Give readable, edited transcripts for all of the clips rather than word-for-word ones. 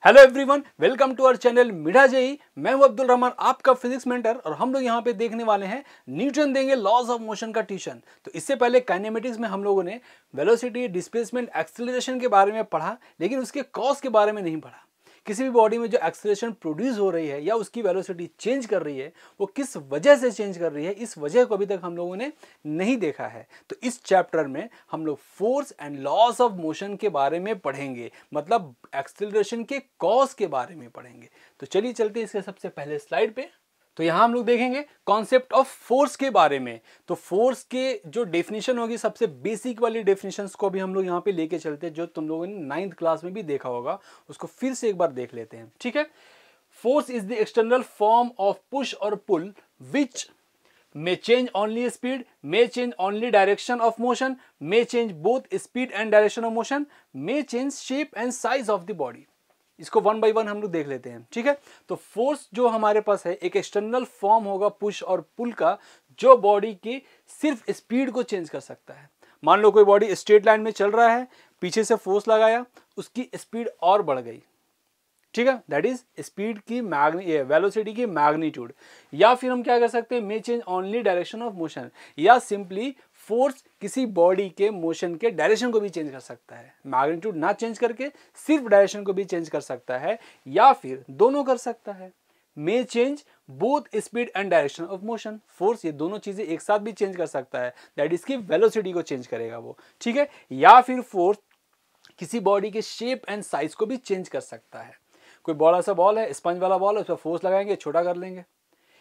Hello everyone, welcome to our channel मिठा जेई। मैं हूं अब्दुल रहमान, आपका फिजिक्स मेंटर, और हम लोग यहां पे देखने वाले हैं न्यूटन देंगे लॉज ऑफ मोशन का ट्यूशन। तो इससे पहले काइनेमेटिक्स में हम लोगों ने वेलोसिटी, डिस्प्लेसमेंट, एक्सेलरेशन के बारे में पढ़ा, लेकिन उसके कॉज के बारे में नहीं पढ़ा। किसी भी बॉडी में जो एक्सेलरेशन प्रोड्यूस हो रही है या उसकी वेलोसिटी चेंज कर रही है, वो किस वजह से चेंज कर रही है, इस वजह को अभी तक हम लोगों ने नहीं देखा है। तो इस चैप्टर में हम लोग force and loss of motion के बारे में पढ़ेंगे, मतलब एक्सेलरेशन के कॉज के बारे में पढ़ेंगे। तो चलिए चलते हैं इसके सबसे पहले स्लाइड पे। तो यहां हम लोग देखेंगे कॉन्सेप्ट ऑफ फोर्स के बारे में। तो फोर्स के जो डेफिनेशन होगी, सबसे बेसिक वाली डेफिनेशंस को भी हम लोग यहां पे लेके चलते हैं, जो तुम लोगों ने 9th क्लास में भी देखा होगा, उसको फिर से एक बार देख लेते हैं। ठीक है। Force is the external form of push और पुल विच may change only speed, may change only direction of motion, may change both speed and direction of motion, may change shape and size of the body। इसको one by one हम लोग देख लेते हैं। ठीक है। तो फोर्स जो हमारे पास है, एक एक्सटर्नल फॉर्म होगा पुश और पुल का, जो बॉडी की सिर्फ स्पीड को चेंज कर सकता है। मान लो कोई बॉडी स्ट्रेट लाइन में चल रहा है, पीछे से फोर्स लगाया, उसकी स्पीड और बढ़ गई। ठीक है, दैट इज स्पीड की वेलोसिटी की मैग्नीट्यूड। या फिर हम क्या कर सकते हैं, मे change only direction of motion, या सिंपली फोर्स किसी बॉडी के मोशन के डायरेक्शन को भी चेंज कर सकता है। मैग्नीट्यूड ना चेंज करके सिर्फ डायरेक्शन को भी चेंज कर सकता है, या फिर दोनों कर सकता है। मे change both speed and direction of motion, force ये दोनों चीजें एक साथ भी चेंज कर सकता है, दैट इज की वेलोसिटी को चेंज करेगा वो। ठीक है। या फिर फोर्स किसी बॉडी के शेप एंड साइज को भी चेंज कर सकता है। कोई बड़ा सा बॉल है, स्पंज वाला बॉल है, उस पर फोर्स लगाएंगे, छोटा कर लेंगे,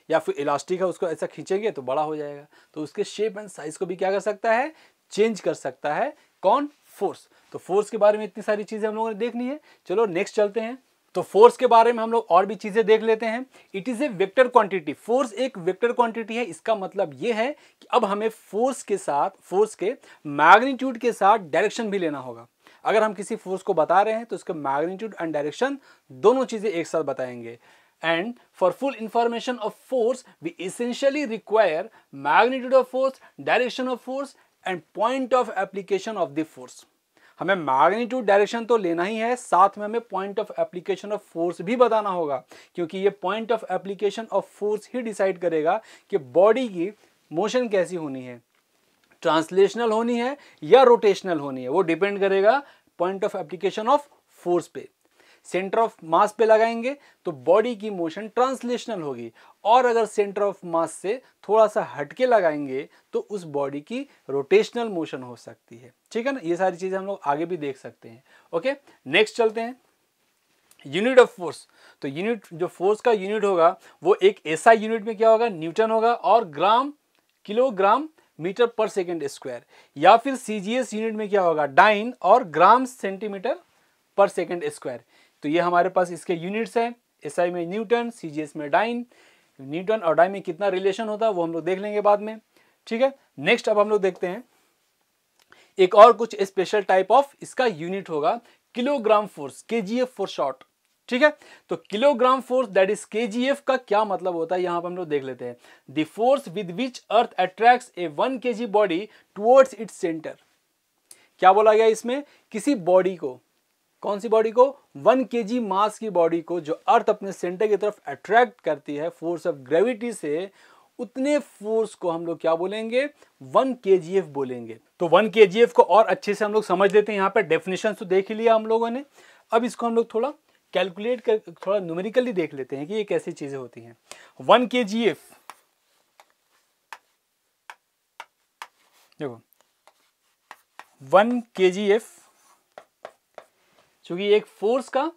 या फिर इलास्टिक है, उसको ऐसा खींचेंगे तो बड़ा हो जाएगा। तो उसके शेप एंड साइज को भी क्या कर सकता है, चेंज कर सकता है। कौन? फोर्स। तो फोर्स के बारे में इतनी सारी चीजें हम लोगों ने देख ली है। चलो नेक्स्ट चलते हैं। तो फोर्स के बारे में हम लोग और भी चीजें देख लेते हैं। It is a vector quantity. Force एक वेक्टर क्वांटिटी है। इसका मतलब ये है कि अब हमें फोर्स के मैग्नीट्यूड के साथ डायरेक्शन भी लेना होगा। अगर हम किसी फोर्स को बता रहे हैं तो उसका मैग्नीट्यूड एंड डायरेक्शन दोनों चीजें एक साथ बताएंगे। And for full information of force we essentially require magnitude of force, direction of force and point of application of the force. हमें मैग्नीट्यूड, डायरेक्शन तो लेना ही है, साथ में हमें point of application of force भी बताना होगा, क्योंकि ये point of application of force ही डिसाइड करेगा कि बॉडी की मोशन कैसी होनी है, ट्रांसलेशनल होनी है या रोटेशनल होनी है। वो डिपेंड करेगा point of application of force पे। सेंटर ऑफ मास पे लगाएंगे तो बॉडी की मोशन ट्रांसलेशनल होगी, और अगर सेंटर ऑफ मास से थोड़ा सा हटके लगाएंगे तो उस बॉडी की रोटेशनल मोशन हो सकती है। ठीक है ना। ये सारी चीजें हम लोग आगे भी देख सकते हैं। ओके, नेक्स्ट चलते हैं। Unit of force. तो यूनिट, जो फोर्स का यूनिट होगा वो एक ऐसा यूनिट में क्या होगा, न्यूटन होगा, और ग्राम, kilogram, metre per second square, या फिर सीजीएस यूनिट में क्या होगा, डाइन, और ग्राम सेंटीमीटर पर सेकेंड स्क्वायर। तो ये हमारे पास इसके यूनिट्स हैं। एसआई में न्यूटन, सीजीएस में डाइन। न्यूटन और डाइन में कितना रिलेशन होता है वो हम लोग देख लेंगे बाद में। ठीक है। नेक्स्ट अब हम लोग देखते हैं एक और कुछ स्पेशल टाइप ऑफ इसका यूनिट होगा, kilogram force, KGF for short. ठीक है। तो kilogram force that is KGF का क्या मतलब होता है, यहां पर हम लोग देख लेते हैं। The force with which earth attracts A 1 kg body towards its centre. क्या बोला गया इसमें, किसी बॉडी को, कौन सी बॉडी को, 1 kg मास की बॉडी को जो अर्थ अपने सेंटर की तरफ अट्रैक्ट करती है फोर्स ऑफ ग्रेविटी से, उतने फोर्स को हम लोग क्या बोलेंगे, 1 kgf बोलेंगे। तो 1 kgf को और अच्छे से हम लोग समझ लेते हैं। यहाँ पे डेफिनेशन तो देख ही लिया हम लोगों ने, अब इसको हम लोग थोड़ा कैलकुलेट कर, थोड़ा न्यूमेरिकली देख लेते हैं कि ये कैसी चीजें होती हैं। 1 kgf, देखो 1 kgf चूंकि एक फोर्स का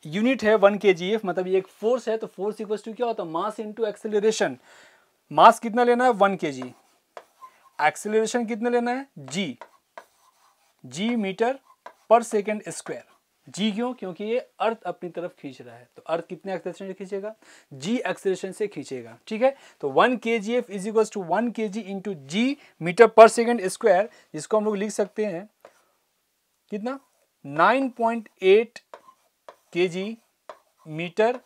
यूनिट है 1 kgf, मतलब ये एक फोर्स है, तो फोर्स इक्वल्स टू क्या होता है, मास इनटू एक्सेलरेशन। मास कितना लेना है, 1 kg, एक्सेलरेशन कितना लेना है, जी मीटर पर सेकेंड स्क्वायर। जी क्यों, क्योंकि ये अर्थ अपनी तरफ खींच रहा है, तो अर्थ कितने एक्सेलरेशन से खींचेगा, जी एक्सेलरेशन से खींचेगा। ठीक है। तो 1 kgf is equals to 1 kg into G meter per second square, जिसको हम लोग लिख सकते हैं कितना, 9.8 kg meter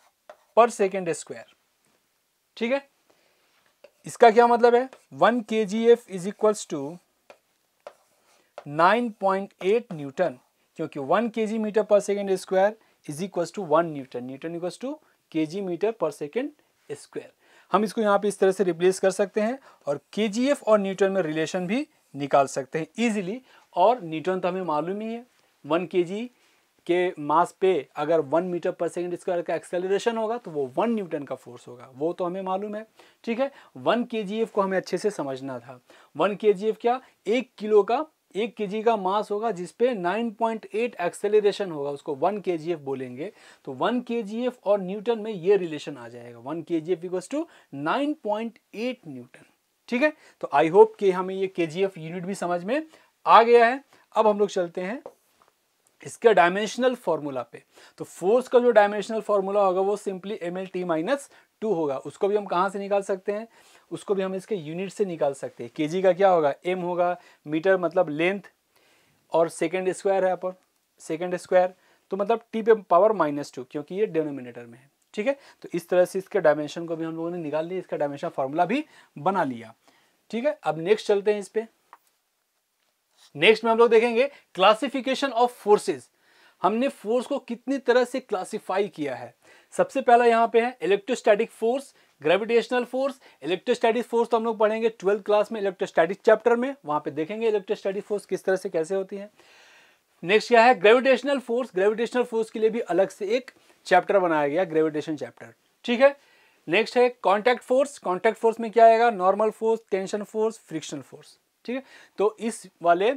per second square. ठीक है। इसका क्या मतलब है, 1 kgf is equals to 9.8 newton, क्योंकि 1 kg meter per second square is equal to 1 newton, newton equal to kg meter per second square. हम इसको यहाँ पे इस तरह से रिप्लेस कर सकते हैं और kgf और न्यूटन में रिलेशन भी निकाल सकते हैं इजीली। और न्यूटन तो हमें मालूम ही है, 1 kg के मास पे अगर 1 मीटर पर सेकेंड स्क्वायर का एक्सेलरेशन होगा तो वो 1 न्यूटन का फोर्स होगा, वो तो हमें मालूम है। ठीक है, 1 kgf को हमें अच्छे से समझना था। 1 kgf क्या, 1 kg का मास होगा जिसपे 9.8 एक्सेलरेशन होगा, उसको 1 kgf बोलेंगे। तो 1 kgf और न्यूटन में ये रिलेशन आ जाएगा, 1 kgf इक्वल्स टू 9.8 न्यूटन। ठीक है, तो आई होप कि हमें ये kgf यूनिट भी समझ में आ गया है। अब हम लोग चलते हैं इसके डायमेंशनल फॉर्मूला पे। तो फोर्स का जो डायमेंशनल फॉर्मूला होगा वो सिंपली mlt-2 होगा। उसको भी हम कहाँ से निकाल सकते हैं, उसको भी हम इसके यूनिट से निकाल सकते हैं। केजी का क्या होगा, m होगा, मीटर मतलब लेंथ, और सेकेंड स्क्वायर है अपन, सेकेंड स्क्वायर तो मतलब t पे पावर -2, क्योंकि ये डिनोमिनेटर में है। ठीक है, तो इस तरह से इसके डायमेंशन को भी हम लोगों ने निकाल लिया, इसका डायमेंशन फॉर्मूला भी बना लिया। ठीक है, अब नेक्स्ट चलते हैं इस पे। नेक्स्ट में हम लोग देखेंगे क्लासिफिकेशन ऑफ फोर्सेस। हमने फोर्स को कितनी तरह से क्लासिफाई किया है। सबसे पहला यहाँ पे है electrostatic force, gravitational force. Electrostatic force तो हम लोग पढ़ेंगे 12th क्लास में इलेक्ट्रोस्टैटिक चैप्टर में, वहां पे देखेंगे इलेक्ट्रोस्टैटिक फोर्स किस तरह से कैसे होती है। नेक्स्ट क्या है, ग्रेविटेशनल फोर्स। ग्रेविटेशनल फोर्स के लिए भी अलग से एक चैप्टर बनाया गया, ग्रेविटेशन चैप्टर। ठीक है, नेक्स्ट है कॉन्टैक्ट फोर्स। कॉन्टैक्ट फोर्स में क्या आएगा, normal force, tension force, frictional force. ठीक है, तो इस वाले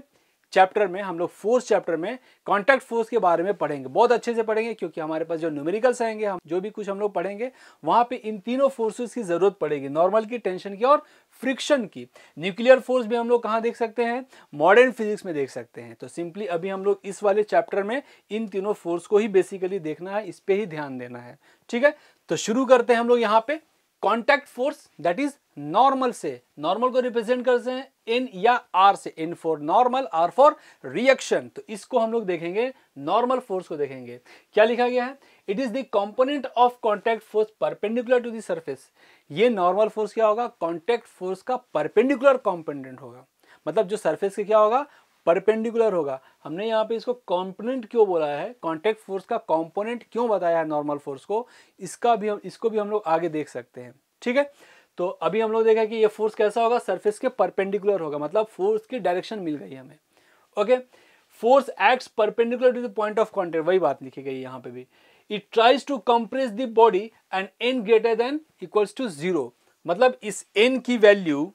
चैप्टर में हम लोग फोर्स चैप्टर में कॉन्टैक्ट फोर्स के बारे में पढ़ेंगे, बहुत अच्छे से पढ़ेंगे, क्योंकि हमारे पास जो न्यूमेरिकल्स आएंगे, हम जो भी कुछ हम लोग पढ़ेंगे वहां पे इन तीनों फोर्सेस की जरूरत पड़ेगी, नॉर्मल की, टेंशन की और फ्रिक्शन की। न्यूक्लियर फोर्स भी हम लोग कहाँ देख सकते हैं, मॉडर्न फिजिक्स में देख सकते हैं। तो सिंपली अभी हम लोग इस वाले चैप्टर में इन तीनों फोर्स को ही बेसिकली देखना है, इस पे ही ध्यान देना है। ठीक है, तो शुरू करते हैं हम लोग यहाँ पे contact force, that is normal से। नॉर्मल को रिप्रेजेंट करते हैं N या R से, N for normal, R for reaction. तो इसको हम लोग देखेंगे, नॉर्मल फोर्स को देखेंगे। क्या लिखा गया है, it is the component of contact force perpendicular to the surface. ये नॉर्मल फोर्स क्या होगा, कॉन्टैक्ट फोर्स का परपेंडिकुलर कंपोनेंट होगा, मतलब जो सरफेस के क्या होगा, परपेंडिकुलर होगा। हमने यहाँ पे इसको कंपोनेंट क्यों बोला है, कॉन्टैक्ट फोर्स का कंपोनेंट क्यों बताया है नॉर्मल फोर्स को, इसको भी हम लोग आगे देख सकते हैं। ठीक है, तो अभी हम लोग देखा कि ये फोर्स कैसा होगा, सरफेस के परपेंडिकुलर होगा, मतलब फोर्स की डायरेक्शन मिल गई हमें। Okay, force acts perpendicular to the point of contact, वही बात लिखी गई यहाँ पे भी। It tries to compress the body and n greater than equals to 0, मतलब इस n की वैल्यू,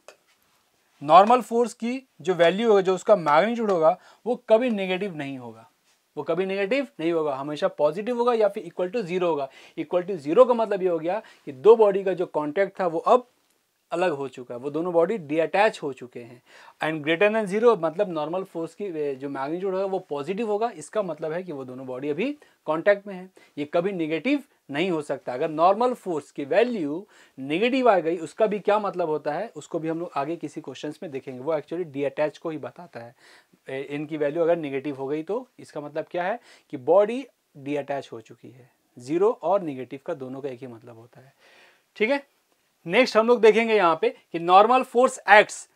नॉर्मल फोर्स की जो वैल्यू होगा, जो उसका मैग्नीट्यूड होगा, वो कभी नेगेटिव नहीं होगा, वो कभी नेगेटिव नहीं होगा, हमेशा पॉजिटिव होगा या फिर इक्वल टू 0 होगा। इक्वल टू 0 का मतलब ये हो गया कि दो बॉडी का जो कांटेक्ट था वो अब अलग हो चुका है, वो दोनों बॉडी डीअटैच हो चुके हैं। एंड ग्रेटर देन 0 मतलब नॉर्मल फोर्स की जो मैग्नीट्यूड होगा वो पॉजिटिव होगा, इसका मतलब है कि वो दोनों बॉडी अभी कांटेक्ट में है, ये कभी नेगेटिव नहीं हो सकता। अगर नॉर्मल फोर्स की वैल्यू नेगेटिव आ गई, उसका भी क्या मतलब होता है, उसको भी हम लोग आगे किसी क्वेश्चंस में देखेंगे, वो एक्चुअली डीअटैच को ही बताता है। इनकी वैल्यू अगर नेगेटिव हो गई तो इसका मतलब क्या है कि बॉडी डीअटैच हो चुकी है। 0 और नेगेटिव का दोनों का एक ही मतलब होता है। ठीक है, नेक्स्ट हम लोग देखेंगे यहाँ पे कि normal force acts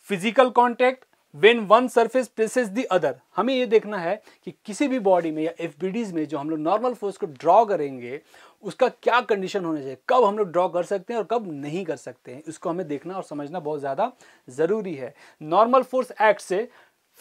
physical contact when one surface presses the other. हमें ये देखना है कि किसी भी बॉडी में या एफबीडीज में जो हम लोग नॉर्मल फोर्स को ड्रॉ करेंगे, उसका क्या कंडीशन होना चाहिए, कब हम लोग ड्रॉ कर सकते हैं और कब नहीं कर सकते हैं, इसको हमें देखना और समझना बहुत ज़्यादा ज़रूरी है। नॉर्मल फोर्स एक्ट से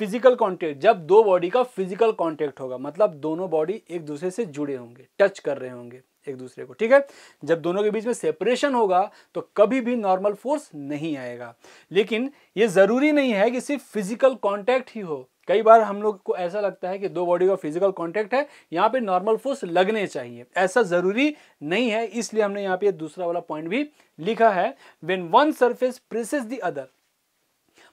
फिजिकल कॉन्टैक्ट, जब दो बॉडी का फिजिकल कॉन्टैक्ट होगा, मतलब दोनों बॉडी एक दूसरे से जुड़े होंगे, टच कर रहे होंगे एक दूसरे को। ठीक है, जब दोनों के बीच में सेपरेशन होगा तो कभी भी नॉर्मल फोर्स नहीं आएगा। लेकिन ये जरूरी नहीं है कि सिर्फ फिजिकल कांटेक्ट ही हो। कई बार हम लोग को ऐसा लगता है कि दो बॉडी का फिजिकल कांटेक्ट है, यहाँ पे नॉर्मल फोर्स लगने चाहिए, ऐसा जरूरी नहीं है। इसलिए हमने यहाँ पे दूसरा वाला पॉइंट भी लिखा है, when one surface presses the other,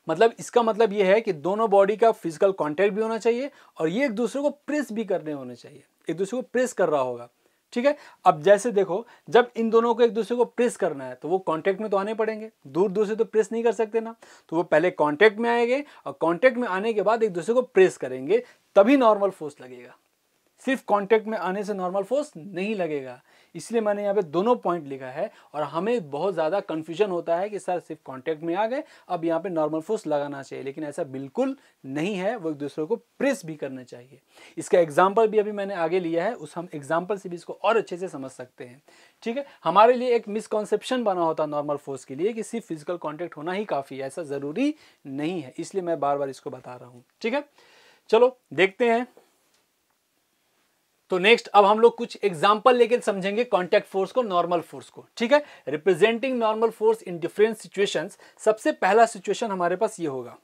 मतलब इसका मतलब ये है कि दोनों बॉडी का फिजिकल कांटेक्ट भी होना चाहिए और ये एक दूसरे को प्रेस भी करने होने चाहिए, एक दूसरे को प्रेस कर रहा होगा। ठीक है, अब जैसे देखो, जब इन दोनों को एक दूसरे को प्रेस करना है तो वो कांटेक्ट में तो आने पड़ेंगे, दूर दूर से तो प्रेस नहीं कर सकते ना, तो वो पहले कांटेक्ट में आएंगे और कांटेक्ट में आने के बाद एक दूसरे को प्रेस करेंगे, तभी नॉर्मल फोर्स लगेगा। सिर्फ कांटेक्ट में आने से नॉर्मल फोर्स नहीं लगेगा। इसलिए मैंने यहाँ पे दोनों पॉइंट लिखा है और हमें बहुत ज़्यादा कन्फ्यूजन होता है कि सर सिर्फ कांटेक्ट में आ गए अब यहाँ पे नॉर्मल फोर्स लगाना चाहिए, लेकिन ऐसा बिल्कुल नहीं है। वो एक दूसरे को प्रेस भी करना चाहिए। इसका एग्जाम्पल भी अभी मैंने आगे लिया है, उस हम एग्जाम्पल से भी इसको और अच्छे से समझ सकते हैं। ठीक है, हमारे लिए एक मिसकॉन्सेप्शन बना होता है नॉर्मल फोर्स के लिए कि सिर्फ फिजिकल कॉन्टेक्ट होना ही काफ़ी है, ऐसा ज़रूरी नहीं है। इसलिए मैं बार बार इसको बता रहा हूँ। ठीक है, चलो देखते हैं। तो नेक्स्ट अब हम लोग कुछ एग्जांपल लेके समझेंगे कांटेक्ट फोर्स को, नॉर्मल फोर्स को। ठीक है, representing normal force in different situations. सबसे पहला सिचुएशन हमारे पास ये होगा।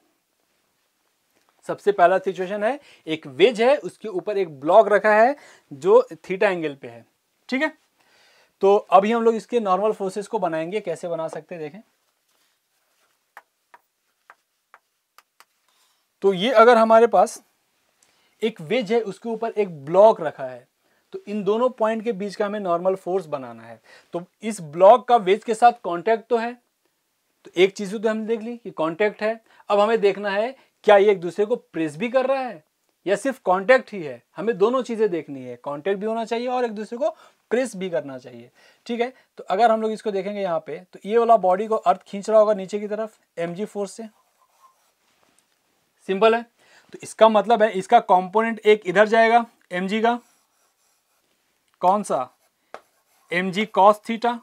सबसे पहला सिचुएशन है एक वेज है, उसके ऊपर एक ब्लॉक रखा है जो थीटा एंगल पे है। ठीक है, तो अभी हम लोग इसके नॉर्मल फोर्सेस को बनाएंगे। कैसे बना सकते हैं देखें। तो ये अगर हमारे पास एक वेज है, उसके ऊपर एक ब्लॉक रखा है, तो इन दोनों पॉइंट के बीच का हमें नॉर्मल फोर्स बनाना है। तो इस ब्लॉक का वेज के साथ कांटेक्ट तो है, तो एक चीज तो हमने देख ली कि कांटेक्ट है। अब हमें देखना है क्या ये एक दूसरे को प्रेस भी कर रहा है या सिर्फ कांटेक्ट ही है। हमें दोनों चीजें देखनी है, कांटेक्ट भी होना चाहिए और एक दूसरे को प्रेस भी करना चाहिए। ठीक है, तो अगर हम लोग इसको देखेंगे यहाँ पे, तो ये वाला बॉडी को अर्थ खींच रहा होगा नीचे की तरफ mg फोर्स से। सिंपल है, तो इसका मतलब है इसका कंपोनेंट एक इधर जाएगा mg का, कौन सा, mg cos थीटा,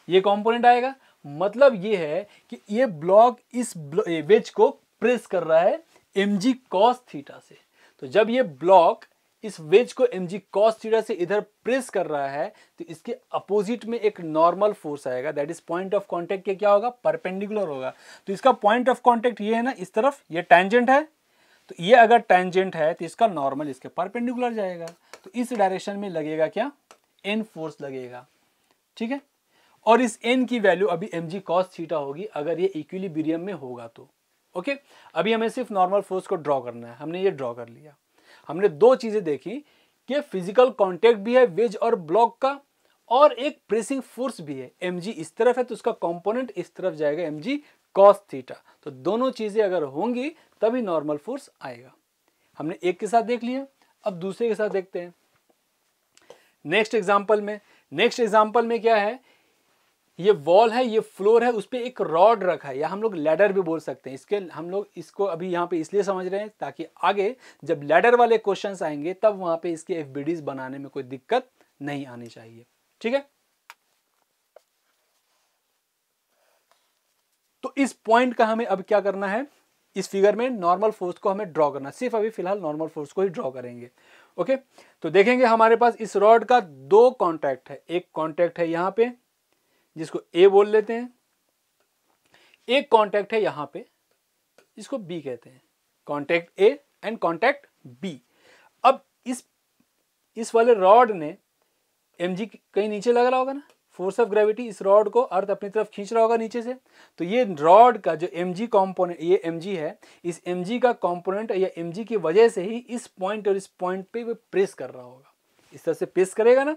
ये कंपोनेंट आएगा। मतलब ये है कि ये ब्लॉक इस वेज को प्रेस कर रहा है mg cos थीटा से। तो जब ये ब्लॉक इस वेज को mg cos थीटा से इधर प्रेस कर रहा है, तो इसके अपोजिट में एक नॉर्मल फोर्स आएगा, that is point of contact के क्या होगा, परपेंडिकुलर होगा। तो इसका पॉइंट ऑफ कांटेक्ट ये है ना, इस तरफ ये टेंजेंट है, तो ये अगर टेंजेंट है तो इसका नॉर्मल इसके परपेंडिकुलर जाएगा। तो इस डायरेक्शन में लगेगा क्या, n फोर्स लगेगा। ठीक है, और इस n की वैल्यू अभी mg cos थीटा होगी अगर ये इक्विलिब्रियम में होगा तो। ओके, अभी हमें सिर्फ नॉर्मल फोर्स को ड्रॉ करना है। हमने ये ड्रॉ कर लिया। हमने दो चीजें देखी कि फिजिकल कांटेक्ट भी है वेज और ब्लॉक का, और एक प्रेसिंग फोर्स भी है। mg इस तरफ है तो उसका कंपोनेंट इस तरफ जाएगा mg cos थीटा। तो दोनों चीजें अगर होंगी तभी नॉर्मल फोर्स आएगा। हमने एक के साथ देख लिया, अब दूसरे के साथ देखते हैं। नेक्स्ट एग्जांपल में क्या है, ये वॉल है, ये फ्लोर है, उस पर एक रॉड रखा है, या हम लोग लैडर भी बोल सकते हैं। इसके हम लोग इसको अभी यहाँ पे इसलिए समझ रहे हैं ताकि आगे जब लैडर वाले क्वेश्चंस आएंगे तब वहां पे इसके एफबीडीज बनाने में कोई दिक्कत नहीं आनी चाहिए। ठीक है, तो इस पॉइंट का हमें अब क्या करना है, इस फिगर में नॉर्मल फोर्स को हमें ड्रॉ करना। सिर्फ अभी फिलहाल नॉर्मल फोर्स को ही ड्रॉ करेंगे। ओके, तो देखेंगे हमारे पास इस रॉड का दो कॉन्टैक्ट है। एक कॉन्टैक्ट है यहाँ पे जिसको ए बोल लेते हैं, एक कॉन्टैक्ट है यहाँ पे जिसको बी कहते हैं। Contact A and contact B. अब इस वाले रॉड ने mg कहीं नीचे लग रहा होगा ना, फोर्स ऑफ ग्रेविटी इस रॉड को अर्थ अपनी तरफ खींच रहा होगा नीचे से। तो ये रॉड का जो mg कंपोनेंट, ये mg है, इस mg का कंपोनेंट या mg की वजह से ही इस पॉइंट और इस पॉइंट पे वो प्रेस कर रहा होगा। इस तरह से प्रेस करेगा ना,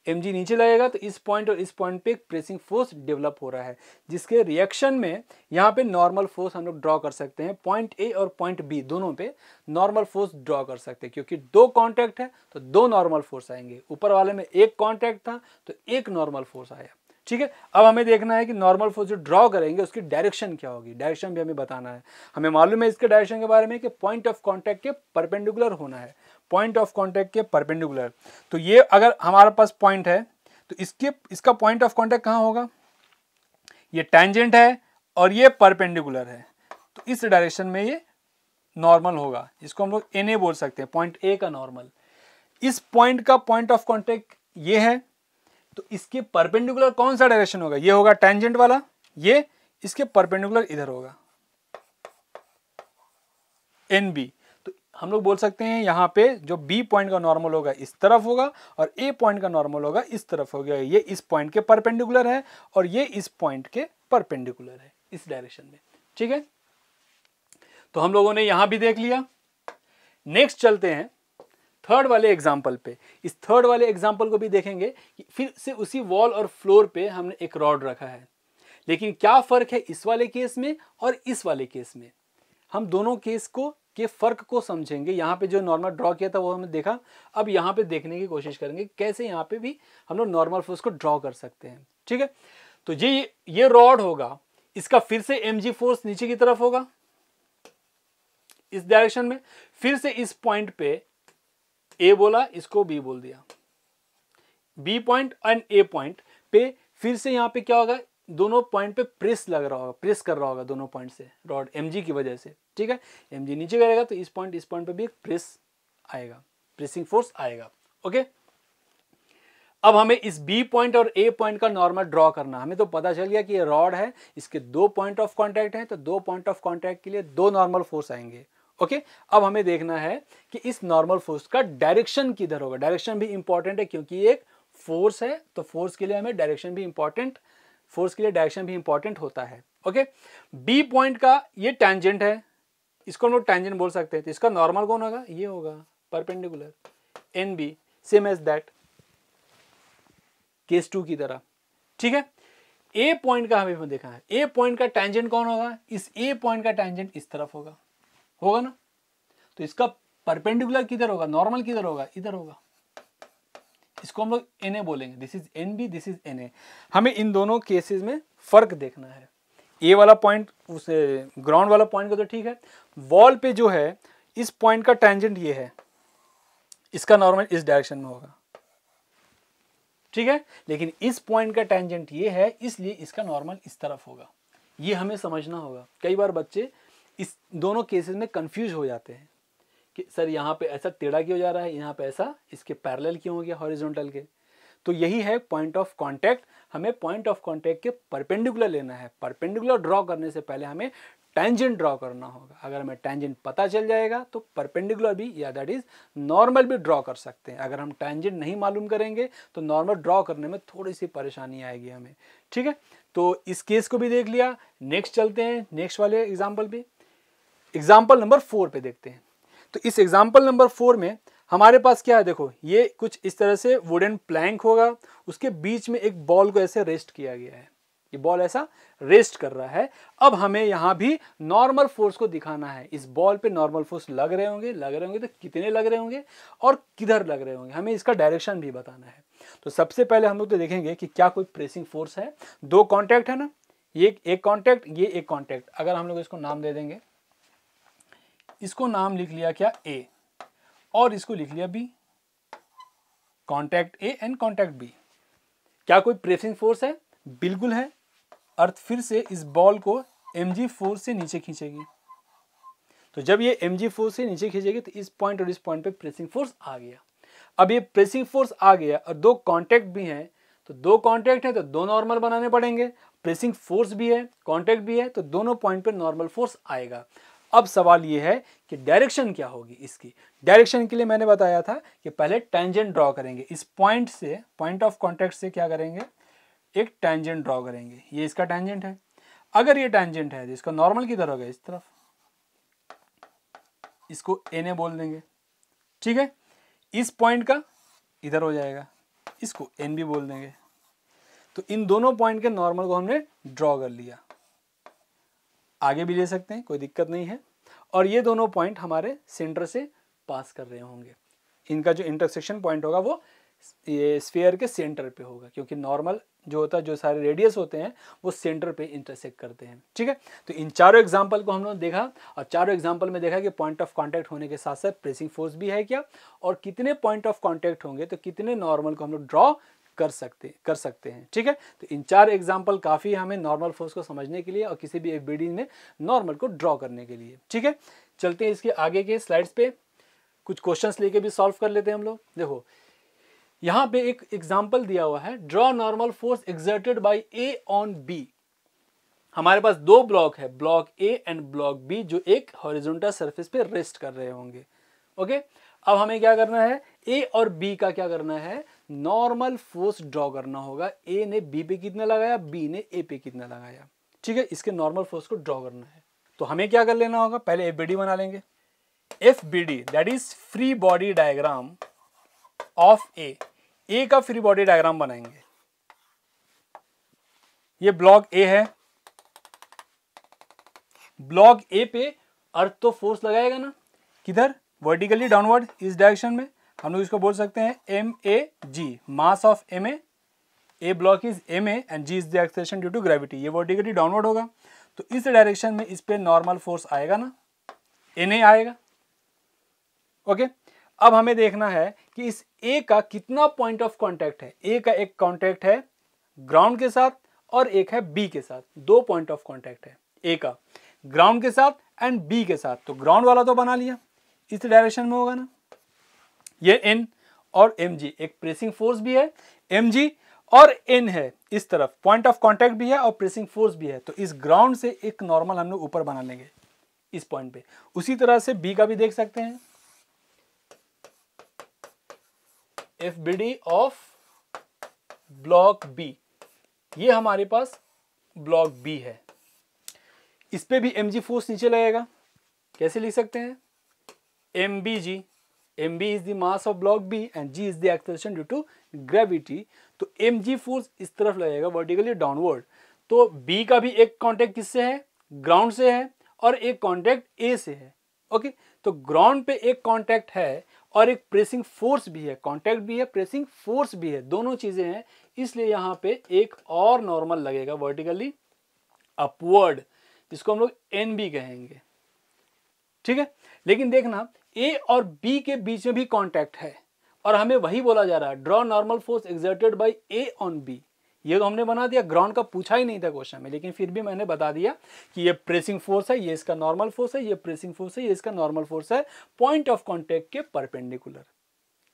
mg नीचे लगेगा तो इस पॉइंट और इस पॉइंट पे एक प्रेसिंग फोर्स डेवलप हो रहा है, जिसके रिएक्शन में यहाँ पे नॉर्मल फोर्स हम लोग ड्रॉ कर सकते हैं। पॉइंट ए और पॉइंट बी दोनों पे नॉर्मल फोर्स ड्रॉ कर सकते हैं, क्योंकि दो कॉन्टैक्ट है तो दो नॉर्मल फोर्स आएंगे। ऊपर वाले में एक कॉन्टैक्ट था तो एक नॉर्मल फोर्स आया। ठीक है, अब हमें देखना है कि नॉर्मल फोर्स जो ड्रॉ करेंगे उसकी डायरेक्शन क्या होगी। डायरेक्शन भी हमें बताना है। हमें मालूम है इसके डायरेक्शन के बारे में कि पॉइंट ऑफ कॉन्टैक्ट के परपेंडिकुलर होना है, पॉइंट ऑफ कॉन्टैक्ट के परपेंडिकुलर। तो ये अगर हमारे पास पॉइंट है तो इसका पॉइंट ऑफ कांटेक्ट कहाँ होगा, ये टेंजेंट है और ये परपेंडिकुलर है, तो इस डायरेक्शन में ये नॉर्मल होगा। इसको हम लोग NA बोल सकते हैं, पॉइंट ए का नॉर्मल। इस पॉइंट का पॉइंट ऑफ कांटेक्ट ये है, तो इसके परपेंडिकुलर कौन सा डायरेक्शन होगा, ये होगा टेंजेंट वाला, ये इसके परपेंडिकुलर इधर होगा NB। तो हम लोग बोल सकते हैं यहाँ पे जो B पॉइंट का नॉर्मल होगा इस तरफ होगा और A पॉइंट का नॉर्मल होगा इस तरफ होगा। ये इस पॉइंट के परपेंडिकुलर है और ये इस पॉइंट के परपेंडिकुलर है इस डायरेक्शन में। ठीक है, तो हम लोगों ने यहां भी देख लिया। नेक्स्ट चलते हैं थर्ड वाले एग्जाम्पल पे। इस थर्ड वाले एग्जाम्पल को भी देखेंगे कि फिर से उसी वॉल और फ्लोर पे हमने एक रॉड रखा है, लेकिन क्या फर्क है इस वाले केस में और इस वाले केस में। हम दोनों केस को के फर्क को समझेंगे। यहाँ पे जो नॉर्मल ड्रॉ किया था वो हमने देखा, अब यहाँ पे देखने की कोशिश करेंगे कैसे यहाँ पे भी हम लोग नॉर्मल फोर्स को ड्रॉ कर सकते हैं। ठीक है, तो ये रॉड होगा, इसका फिर से mg फोर्स नीचे की तरफ होगा इस डायरेक्शन में, फिर से इस पॉइंट पे ए बोला, इसको बी बोल दिया, B point and A point पे फिर से यहाँ पे क्या होगा, दोनों पॉइंट पे प्रेस लग रहा होगा, प्रेस कर रहा होगा दोनों पॉइंट से रॉड mg की वजह से। ठीक है, mg नीचे करेगा तो इस पॉइंट पे भी एक प्रेस आएगा, प्रेसिंग फोर्स आएगा। ओके, अब हमें इस बी पॉइंट और ए पॉइंट का नॉर्मल ड्रॉ करना। हमें तो पता चल गया कि ये रॉड है, इसके दो पॉइंट ऑफ कांटेक्ट हैं, तो दो पॉइंट ऑफ कांटेक्ट के लिए दो नॉर्मल फोर्स आएंगे। ओके, अब हमें देखना है कि इस नॉर्मल फोर्स का डायरेक्शन किधर होगा। डायरेक्शन भी इंपॉर्टेंट है क्योंकि ये एक फोर्स है, तो फोर्स के लिए हमें डायरेक्शन भी इंपॉर्टेंट, फोर्स के लिए डायरेक्शन भी इंपॉर्टेंट होता है। ओके, बी पॉइंट का ये टैंजेंट है, इसको हम लोग टैंजेंट बोल सकते हैं, तो इसका नॉर्मल कौन होगा, ये होगा perpendicular N B, same as that case 2 की तरह। ठीक है, ए पॉइंट का हमें देखा है, ए पॉइंट का टैंजेंट कौन होगा, इस ए पॉइंट का टैंजेंट इस तरफ होगा, होगा ना, तो इसका परपेंडिकुलर किधर होगा, नॉर्मल किधर होगा, इधर होगा, इसको हम लोग एन ए बोलेंगे, this is N B, this is N A. हमें इन दोनों केसेस में फर्क देखना है। ए वाला पॉइंट उसे ग्राउंड वाला पॉइंट का तो ठीक है, वॉल पे जो है इस पॉइंट का टैंजेंट ये है, इसका नॉर्मल इस डायरेक्शन में होगा। ठीक है, लेकिन इस पॉइंट का टैंजेंट ये है, इसलिए इसका नॉर्मल इस तरफ होगा। ये हमें समझना होगा। कई बार बच्चे इस दोनों केसेस में कंफ्यूज हो जाते हैं कि सर यहाँ पे ऐसा टेढ़ा क्यों जा रहा है, यहाँ पे ऐसा इसके पैरेलल क्यों हो गया हॉरिजॉन्टल के। तो यही है पॉइंट ऑफ कांटेक्ट। हमें पॉइंट ऑफ कांटेक्ट के परपेंडिकुलर लेना है। परपेंडिकुलर ड्रॉ करने से पहले हमें टेंजेंट ड्रॉ करना होगा। अगर हमें टेंजेंट पता चल जाएगा तो परपेंडिकुलर भी या दैट इज नॉर्मल भी ड्रॉ कर सकते हैं। अगर हम टेंजेंट नहीं मालूम करेंगे तो नॉर्मल ड्रॉ करने में थोड़ी सी परेशानी आएगी हमें। ठीक है, तो इस केस को भी देख लिया। नेक्स्ट चलते हैं नेक्स्ट वाले एग्जाम्पल पे। एग्जाम्पल नंबर 4 पे देखते हैं। तो इस एग्जाम्पल नंबर 4 में हमारे पास क्या है, देखो ये कुछ इस तरह से वुडन प्लैंक होगा, उसके बीच में एक बॉल को ऐसे रेस्ट किया गया है, ये बॉल ऐसा रेस्ट कर रहा है। अब हमें यहाँ भी नॉर्मल फोर्स को दिखाना है। इस बॉल पे नॉर्मल फोर्स लग रहे होंगे तो कितने लग रहे होंगे और किधर लग रहे होंगे, हमें इसका डायरेक्शन भी बताना है। तो सबसे पहले हम लोग तो देखेंगे कि क्या कोई प्रेसिंग फोर्स है। दो कॉन्टैक्ट है ना, ये एक कॉन्टैक्ट, ये एक कॉन्टैक्ट। अगर हम लोग इसको नाम दे देंगे, इसको नाम लिख लिया क्या ए, और इसको लिख लिया B, contact A and contact B. क्या कोई प्रेसिंग फोर्स है? बिल्कुल है। अर्थ फिर से इस बॉल को mg फोर्स से नीचे खींचेगी। तो जब ये mg फोर्स से नीचे खींचेगी तो इस पॉइंट और इस पॉइंट पे प्रेसिंग फोर्स आ गया। अब ये प्रेसिंग फोर्स आ गया और दो कॉन्टैक्ट भी हैं, तो दो कॉन्टैक्ट है तो दो नॉर्मल बनाने पड़ेंगे। प्रेसिंग फोर्स भी है, कॉन्टैक्ट भी है, तो दोनों पॉइंट पे नॉर्मल फोर्स आएगा। अब सवाल ये है कि डायरेक्शन क्या होगी इसकी। डायरेक्शन के लिए मैंने बताया था कि पहले टेंजेंट ड्रॉ करेंगे। इस पॉइंट से, पॉइंट ऑफ कॉन्टैक्ट से क्या करेंगे, एक टेंजेंट ड्रॉ करेंगे। ये इसका टेंजेंट है। अगर ये टेंजेंट है तो इसका नॉर्मल किधर होगा, इस तरफ, इसको एन ए बोल देंगे। ठीक है, इस पॉइंट का इधर हो जाएगा, इसको एन बी बोल देंगे। तो इन दोनों पॉइंट के नॉर्मल को हमने ड्रॉ कर लिया। आगे भी ले सकते हैं, कोई दिक्कत नहीं है। और ये दोनों पॉइंट हमारे सेंटर से पास कर रहे होंगे। इनका जो इंटरसेक्शन पॉइंट होगा वो ये स्फीयर के सेंटर पे होगा, क्योंकि नॉर्मल जो होता है, जो सारे रेडियस होते हैं वो सेंटर पे इंटरसेक्ट करते हैं। ठीक है, तो इन चारों एग्जांपल को हम लोग देखा और चारों एग्जांपल में देखा कि पॉइंट ऑफ कांटेक्ट होने के साथ साथ प्रेसिंग फोर्स भी है क्या, और कितने पॉइंट ऑफ कांटेक्ट होंगे तो कितने नॉर्मल को हम लोग ड्रॉ कर सकते हैं। ठीक है, तो इन चार एग्जाम्पल काफ़ी है हमें नॉर्मल फोर्स को समझने के लिए और किसी भी एक बिल्डिंग में नॉर्मल को ड्रॉ करने के लिए। ठीक है, चलते हैं इसके आगे के स्लाइड्स पे, कुछ क्वेश्चंस लेके भी सॉल्व कर लेते हैं हम लोग। देखो यहाँ पे एक एग्जाम्पल दिया हुआ है, draw normal force exerted by A on B. हमारे पास दो ब्लॉक है, block A and block B, जो एक हॉरिजॉन्टल सरफेस पे रेस्ट कर रहे होंगे। ओके, अब हमें क्या करना है, ए और बी का क्या करना है, नॉर्मल फोर्स ड्रॉ करना होगा। ए ने बी पे कितना लगाया, बी ने ए पे कितना लगाया। ठीक है, इसके नॉर्मल फोर्स को ड्रॉ करना है। तो हमें क्या कर लेना होगा, पहले एफबीडी बना लेंगे। FBD that is free body diagram of A का फ्री बॉडी डायग्राम बनाएंगे। ये ब्लॉक ए है, ब्लॉक ए पे अर्थ तो फोर्स लगाएगा ना, किधर, वर्टिकली डाउनवर्ड इस डायरेक्शन में। हम लोग इसको बोल सकते हैं MAG, mass of MA, A block is MA and G is the acceleration due to gravity. ये वर्टिकली डाउनवर्ड होगा, तो इस डायरेक्शन में इस पे नॉर्मल फोर्स आएगा ना, NA आएगा। ओके, अब हमें देखना है कि इस A का कितना पॉइंट ऑफ कांटेक्ट है। A का एक कांटेक्ट है ग्राउंड के साथ और एक है B के साथ, दो पॉइंट ऑफ कांटेक्ट है A का ग्राउंड के साथ एंड B के साथ। तो ग्राउंड वाला तो बना लिया, इस डायरेक्शन में होगा ना, ये N और MG, एक प्रेसिंग फोर्स भी है MG और N है इस तरफ, पॉइंट ऑफ कांटेक्ट भी है और प्रेसिंग फोर्स भी है। तो इस ग्राउंड से एक नॉर्मल हम लोग ऊपर बना लेंगे इस पॉइंट पे। उसी तरह से B का भी देख सकते हैं, FBD ऑफ ब्लॉक B, ये हमारे पास ब्लॉक B है। इस पे भी MG फोर्स नीचे लगेगा। कैसे लिख सकते हैं, MBG, MB is the mass of block B and G is the acceleration due to gravity. तो MG फोर्स इस तरफ लगेगा वर्टिकली डाउनवर्ड। तो B का भी एक कांटेक्ट किससे है, ग्राउंड से है और एक कांटेक्ट A से है। ओके, तो ग्राउंड पे एक कांटेक्ट है और एक प्रेसिंग फोर्स भी है, कांटेक्ट भी है, प्रेसिंग फोर्स भी है, दोनों चीजें हैं। इसलिए यहाँ पे एक और नॉर्मल लगेगा वर्टिकली अपवर्ड, जिसको हम लोग NB कहेंगे। ठीक है, लेकिन देखना A और B के बीच में भी कांटेक्ट है और हमें वही बोला जा रहा है, draw normal force exerted bye A on B। ये तो हमने बना दिया, ग्राउंड का पूछा ही नहीं था क्वेश्चन में, लेकिन फिर भी मैंने बता दिया कि ये प्रेसिंग फोर्स है, ये इसका नॉर्मल फोर्स है, ये प्रेसिंग फोर्स है, ये इसका नॉर्मल फोर्स है, पॉइंट ऑफ कांटेक्ट के परपेंडिकुलर।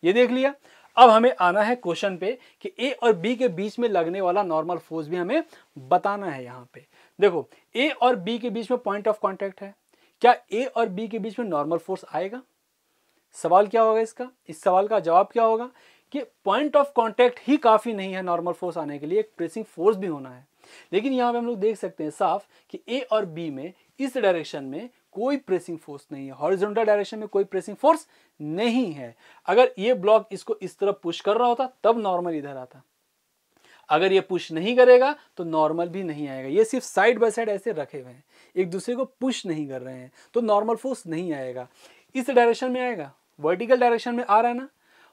ये देख लिया। अब हमें आना है क्वेश्चन पे कि A और B के बीच में लगने वाला नॉर्मल फोर्स भी हमें बताना है। यहाँ पे देखो, A और B के बीच में पॉइंट ऑफ कांटेक्ट है, क्या A और B के बीच में नॉर्मल फोर्स आएगा? सवाल क्या होगा इसका, इस सवाल का जवाब क्या होगा कि पॉइंट ऑफ कांटेक्ट ही काफी नहीं है नॉर्मल फोर्स आने के लिए, एक प्रेसिंग फोर्स भी होना है। लेकिन यहाँ पे हम लोग देख सकते हैं साफ कि A और B में इस डायरेक्शन में कोई प्रेसिंग फोर्स नहीं है, हॉरिजॉन्टल डायरेक्शन में कोई प्रेसिंग फोर्स नहीं है। अगर ये ब्लॉक इसको इस तरफ पुश कर रहा होता तब नॉर्मल इधर आता, अगर ये पुश नहीं करेगा तो नॉर्मल भी नहीं आएगा। ये सिर्फ साइड बाय साइड ऐसे रखे हुए हैं, एक दूसरे को पुश नहीं कर रहे हैं, तो नॉर्मल फोर्स नहीं आएगा। इस डायरेक्शन में आएगा, वर्टिकल डायरेक्शन में आ रहा है ना,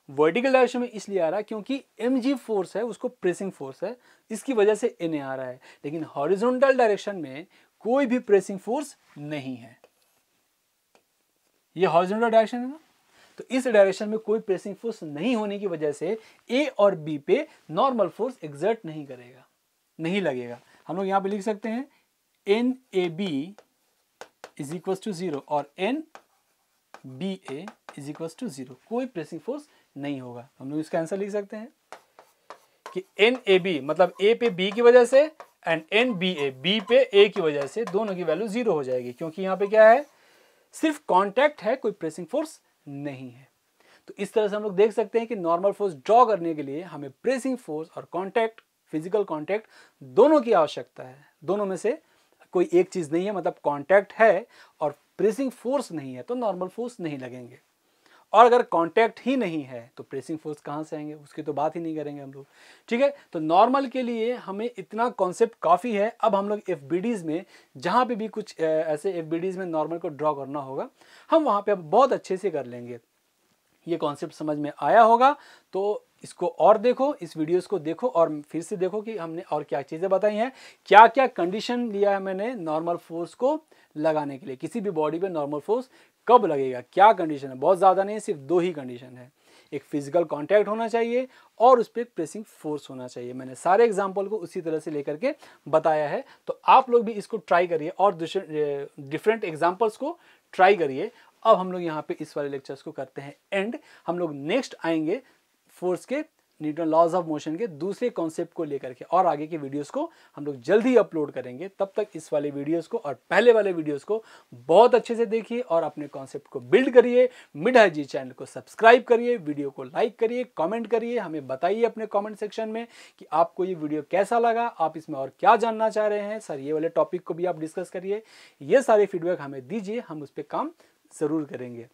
वर्टिकल डायरेक्शन में इसलिए आ रहा है क्योंकि MG फोर्स है, उसको प्रेसिंग फोर्स है, इसकी वजह से NA आ रहा है। लेकिन हॉरिजॉन्टल डायरेक्शन में कोई भी प्रेसिंग फोर्स नहीं है, ये हॉरिजॉन्टल डायरेक्शन है ना, तो इस डायरेक्शन में कोई प्रेसिंग फोर्स नहीं होने की वजह से A और B पे नॉर्मल फोर्स एक्सर्ट नहीं करेगा, नहीं लगेगा। हम लोग यहाँ पे लिख सकते हैं NAB इज इक्वल टू 0 और NBA इज इक्वल टू 0, कोई प्रेसिंग फोर्स नहीं होगा। हम लोग इसका आंसर लिख सकते हैं कि NAB मतलब A पे B की वजह से एंड NBA B पे A की वजह से, दोनों की वैल्यू 0 हो जाएगी, क्योंकि यहाँ पे क्या है, सिर्फ कांटेक्ट है, कोई प्रेसिंग फोर्स नहीं है। तो इस तरह से हम लोग देख सकते हैं कि नॉर्मल फोर्स ड्रॉ करने के लिए हमें प्रेसिंग फोर्स और कांटेक्ट, फिजिकल कांटेक्ट दोनों की आवश्यकता है। दोनों में से कोई एक चीज नहीं है, मतलब कांटेक्ट है और प्रेसिंग फोर्स नहीं है तो नॉर्मल फोर्स नहीं लगेंगे, और अगर कांटेक्ट ही नहीं है तो प्रेसिंग फोर्स कहाँ से आएंगे, उसकी तो बात ही नहीं करेंगे हम लोग। ठीक है, तो नॉर्मल के लिए हमें इतना कॉन्सेप्ट काफ़ी है। अब हम लोग FBDs में जहाँ पे भी कुछ ऐसे FBDs में नॉर्मल को ड्रॉ करना होगा, हम वहाँ पे अब बहुत अच्छे से कर लेंगे। ये कॉन्सेप्ट समझ में आया होगा तो इसको और देखो, इस वीडियोस को देखो और फिर से देखो कि हमने और क्या चीज़ें बताई हैं, क्या क्या कंडीशन लिया है मैंने नॉर्मल फोर्स को लगाने के लिए। किसी भी बॉडी पे नॉर्मल फोर्स कब लगेगा, क्या कंडीशन है, बहुत ज़्यादा नहीं, सिर्फ 2 ही कंडीशन है। एक फिजिकल कांटेक्ट होना चाहिए और उस पर एक प्रेसिंग फोर्स होना चाहिए। मैंने सारे एग्जाम्पल को उसी तरह से लेकर के बताया है, तो आप लोग भी इसको ट्राई करिए और डिफरेंट एग्जाम्पल्स को ट्राई करिए। अब हम लोग यहाँ पे इस वाले लेक्चर्स को करते हैं एंड। हम लोग नेक्स्ट आएंगे फोर्स के, न्यूटन लॉज ऑफ मोशन के दूसरे कॉन्सेप्ट को लेकर के, और आगे के वीडियोस को हम लोग जल्द ही अपलोड करेंगे। तब तक इस वाले वीडियोस को और पहले वाले वीडियोस को बहुत अच्छे से देखिए और अपने कॉन्सेप्ट को बिल्ड करिए। मिडा जी चैनल को सब्सक्राइब करिए, वीडियो को लाइक करिए, कमेंट करिए, हमें बताइए अपने कमेंट सेक्शन में कि आपको ये वीडियो कैसा लगा, आप इसमें और क्या जानना चाह रहे हैं। सर ये वाले टॉपिक को भी आप डिस्कस करिए, ये सारे फीडबैक हमें दीजिए, हम उस पर काम ज़रूर करेंगे।